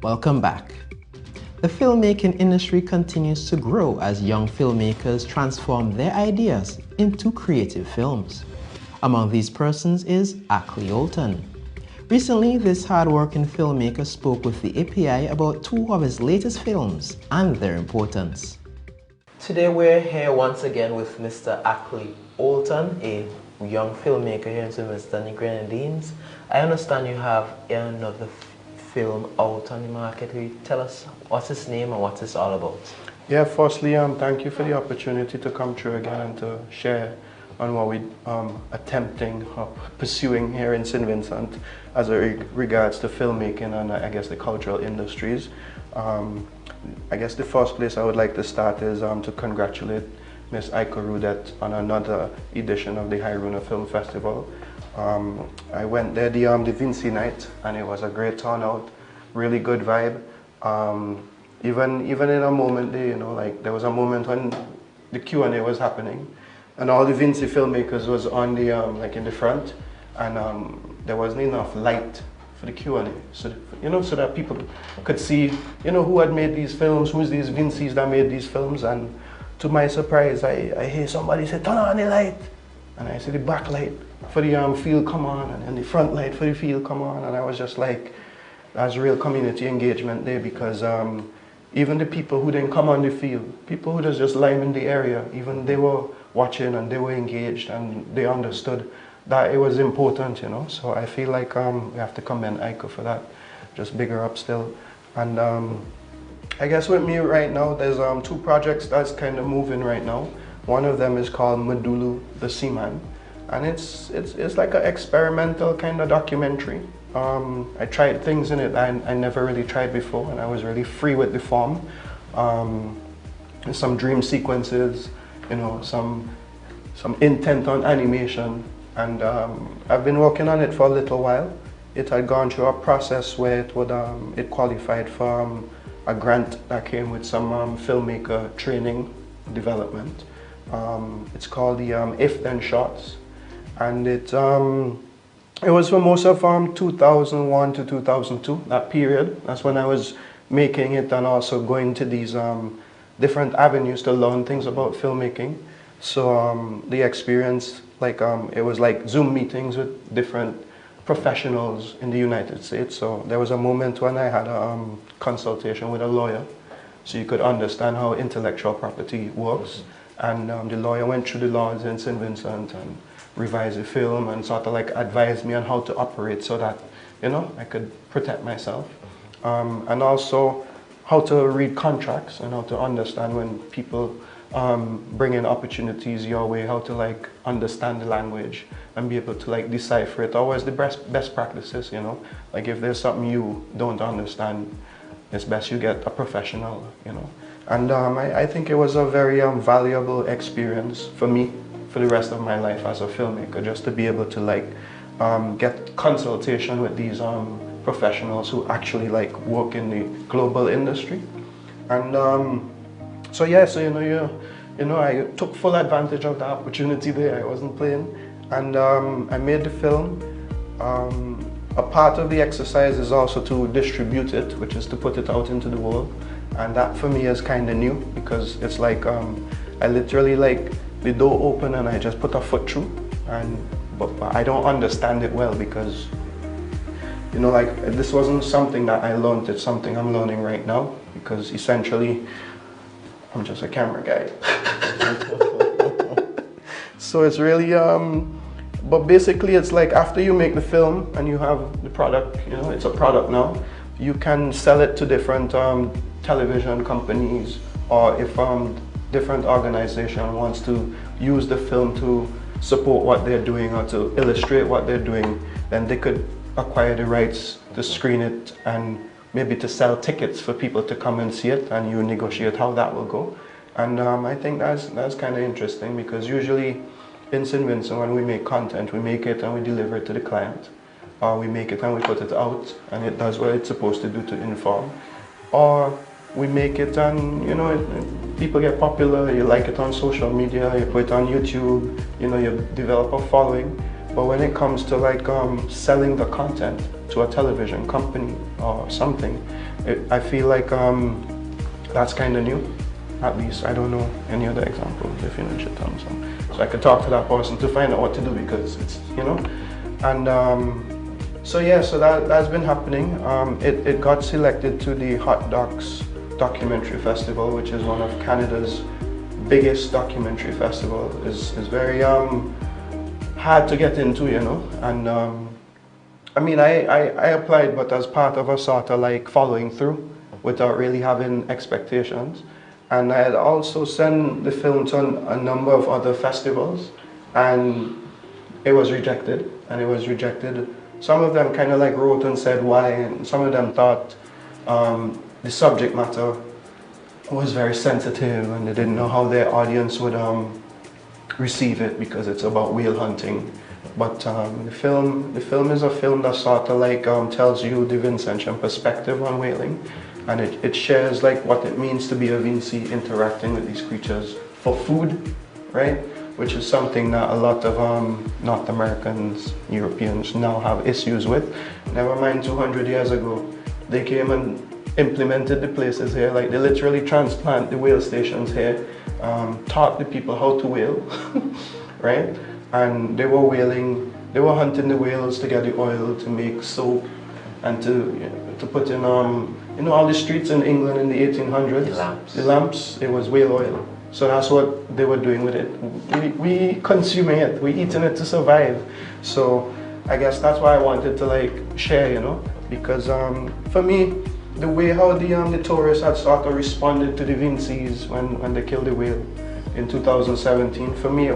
Welcome back. The filmmaking industry continues to grow as young filmmakers transform their ideas into creative films. Among these persons is Akley Olton. Recently, this hard-working filmmaker spoke with the API about two of his latest films and their importance. Today we're here once again with Mr. Akley Olton, a young filmmaker here in the Grenadines. I understand you have another film out on the market. Will you tell us what's its name and what it's all about? Yeah, firstly, thank you for the opportunity to come through again and to share on what we're attempting or pursuing here in St. Vincent as it regards to filmmaking and I guess the cultural industries. I guess the first place I would like to start is to congratulate Ms. Aiko Rudet on another edition of the Hairuna Film Festival. I went there the Vincent night and it was a great turnout, really good vibe. Even in a moment there, you know, like there was a moment when the Q&A was happening and all the Vincent filmmakers was on the like in the front, and there wasn't enough light for the Q&A, so so that people could see, who had made these films, who's these Vincents that made these films. And to my surprise, I hear somebody say, "Turn on the light," and I see the back light for the field come on, and then the front light for the field come on, and I was just like, that's real community engagement there, because even the people who didn't come on the field, people who just lying in the area, even they were watching and they were engaged and they understood that it was important, So I feel like we have to commend Aiko for that. Just big her up still. And I guess with me right now, there's two projects that's kind of moving right now. One of them is called Madulu the Seaman, and it's like an experimental kind of documentary. I tried things in it I never really tried before, and I was really free with the form. Some dream sequences, some intent on animation, and I've been working on it for a little while. It had gone through a process where it qualified for a grant that came with some filmmaker training development. It's called the If Then Shots, and it was for most of 2001 to 2002, that period. That's when I was making it and also going to these different avenues to learn things about filmmaking. So the experience, it was like Zoom meetings with different professionals in the United States. So there was a moment when I had a consultation with a lawyer, so you could understand how intellectual property works. And the lawyer went through the laws in St. Vincent and revised the film and sort of like advised me on how to operate so that, I could protect myself. And also how to read contracts and how to understand when people bring in opportunities your way, how to understand the language and be able to decipher it. Always the best practices, Like if there's something you don't understand, it's best you get a professional, And I think it was a very valuable experience for me for the rest of my life as a filmmaker, just to be able to get consultation with these professionals who actually work in the global industry. And I took full advantage of the opportunity there. I wasn't playing, and I made the film. A part of the exercise is also to distribute it, which is to put it out into the world. And that for me is kind of new, because it's I literally the door open and I just put a foot through, but I don't understand it well, because this wasn't something that I learned. It's something I'm learning right now, because essentially I'm just a camera guy. So it's really but basically it's after you make the film and you have the product, it's a product now, you can sell it to different television companies, or if different organization wants to use the film to support what they're doing or to illustrate what they're doing, then they could acquire the rights to screen it and maybe to sell tickets for people to come and see it, and you negotiate how that will go. And I think that's kind of interesting, because usually in St. Vincent, when we make content, we make it and we deliver it to the client, or we make it and we put it out and it does what it's supposed to do to inform, or we make it and people get popular, you like it on social media, you put it on YouTube, you develop a following, But when it comes to like selling the content to a television company or something, I feel like that's kind of new. At least I don't know any other examples, if you know, should tell me some. So I could talk to that person to find out what to do, because it's, you know. And so yeah, so that's been happening. It got selected to the Hot Docs Documentary Festival, which is one of Canada's biggest documentary festival. Is very hard to get into, you know. And I mean, I applied, but as part of a sort of like following through without really having expectations. And I had also sent the film to a number of other festivals, and it was rejected, and it was rejected. Some of them kind of like wrote and said why, and some of them thought the subject matter was very sensitive, and they didn't know how their audience would receive it, because it's about whale hunting. But the film is a film that sort of like tells you the Vincentian perspective on whaling. And it shares like what it means to be a Vinci interacting with these creatures for food, right? Which is something that a lot of North Americans, Europeans now have issues with. Never mind 200 years ago, they came and implemented the places here, like they literally transplant the whale stations here, taught the people how to whale, right? And they were whaling, they were hunting the whales to get the oil to make soap and to put in you know, all the streets in England in the 1800s, the lamps, it was whale oil. So that's what they were doing with it. We consuming it, we eating it to survive. So I guess that's why I wanted to like share, you know, because for me, the way how the tourists had sort of responded to the Vincis when they killed the whale in 2017, for me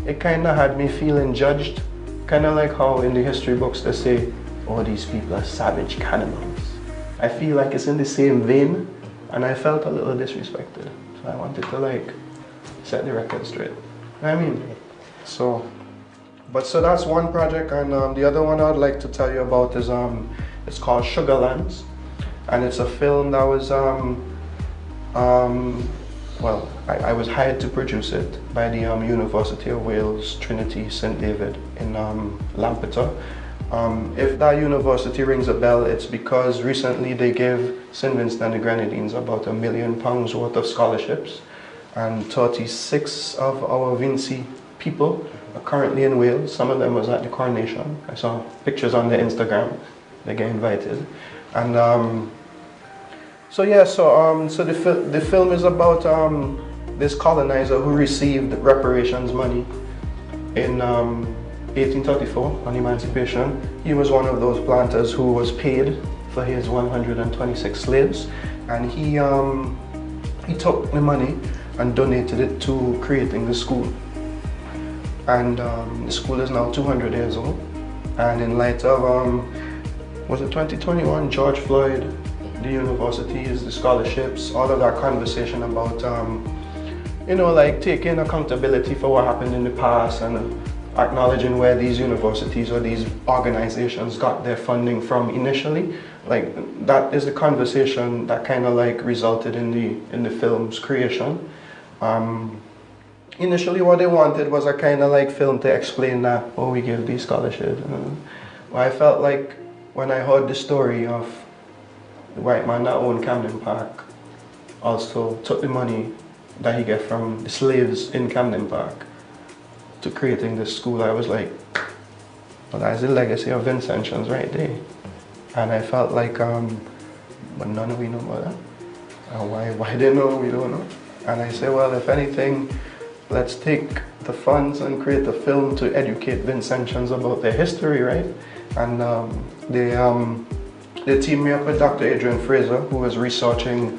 it kind of had me feeling judged, kind of like how in the history books they say, oh, these people are savage cannibals. I feel like it's in the same vein, and I felt a little disrespected. So I wanted to like set the record straight. You know what I mean? So that's one project, and the other one I'd like to tell you about is it's called Sugarlands, and it's a film that was well, I was hired to produce it by the University of Wales Trinity St David in Lampeter. If that university rings a bell, it's because recently they gave St Vincent and the Grenadines about £1 million worth of scholarships, and 36 of our Vinci people are currently in Wales. Some of them was at the coronation. I saw pictures on their Instagram. They get invited, and so yeah. So the film is about this colonizer who received reparations money in 1834 on emancipation. He was one of those planters who was paid for his 126 slaves, and he took the money and donated it to creating the school. And the school is now 200 years old. And in light of, was it 2021, George Floyd, the universities, the scholarships, all of that conversation about, you know, like taking accountability for what happened in the past and acknowledging where these universities or these organizations got their funding from initially. Like, that is the conversation that kind of like resulted in the film's creation. Initially what they wanted was a kind of like film to explain that, oh, we give these scholarships. Well, I felt like when I heard the story of the white man that owned Camden Park also took the money that he got from the slaves in Camden Park to creating this school, I was like, well, that's the legacy of Vincentians right there. And I felt like, but none of we know about that. And why they know, we don't know. And I said, well, if anything, let's take the funds and create a film to educate Vincentians about their history, right? And they teamed me up with Dr. Adrian Fraser, who was researching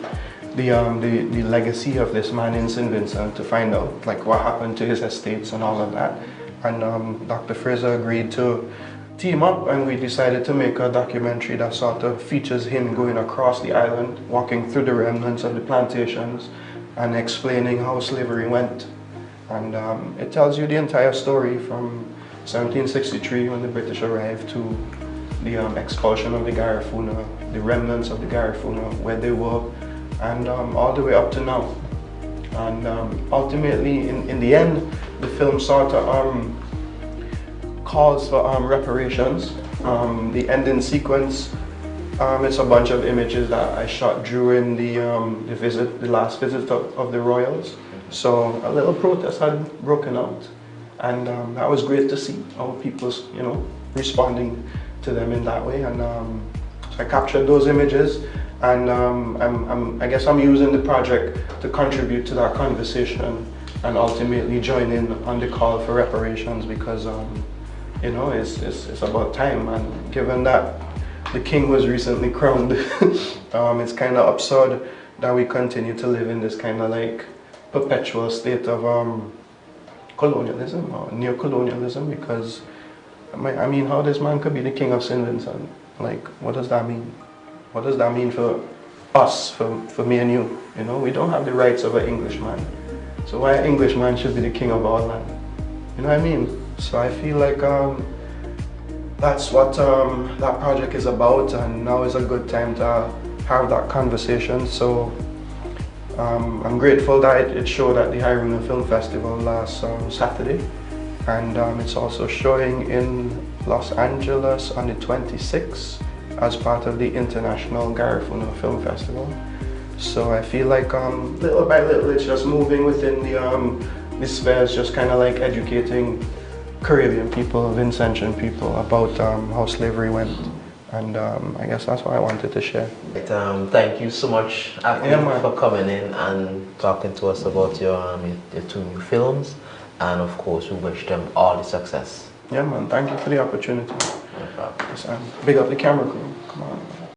the legacy of this man in St. Vincent to find out like what happened to his estates and all of that. And Dr. Fraser agreed to team up, and we decided to make a documentary that sort of features him going across the island, walking through the remnants of the plantations and explaining how slavery went. And it tells you the entire story from 1763 when the British arrived to the expulsion of the Garifuna, the remnants of the Garifuna, where they were, and all the way up to now. And ultimately, in the end, the film sort of calls for reparations. The ending sequence, it's a bunch of images that I shot during the last visit of the royals. So a little protest had broken out, and that was great to see how people, you know, responding to them in that way. And so I captured those images, and I guess I'm using the project to contribute to that conversation and ultimately join in on the call for reparations, because you know, it's about time. And given that the king was recently crowned, it's kind of absurd that we continue to live in this kind of like perpetual state of colonialism or neo-colonialism, because I mean, how this man could be the king of St. Vincent? Like, what does that mean? What does that mean for us, for me and you? You know, we don't have the rights of an Englishman. So why an Englishman should be the king of our land? You know what I mean? So I feel like that's what that project is about, and now is a good time to have that conversation. So I'm grateful that it showed at the Haruna Film Festival last Saturday, and it's also showing in Los Angeles on the 26th as part of the International Garifuna Film Festival. So I feel like little by little it's just moving within the spheres, just kind of like educating Caribbean people, Vincentian people about how slavery went. And I guess that's what I wanted to share. Thank you so much, Akley, for coming in and talking to us about your two new films. And of course, we wish them all the success. Yeah, man. Thank you for the opportunity. No problem. Big up the camera crew. Come on.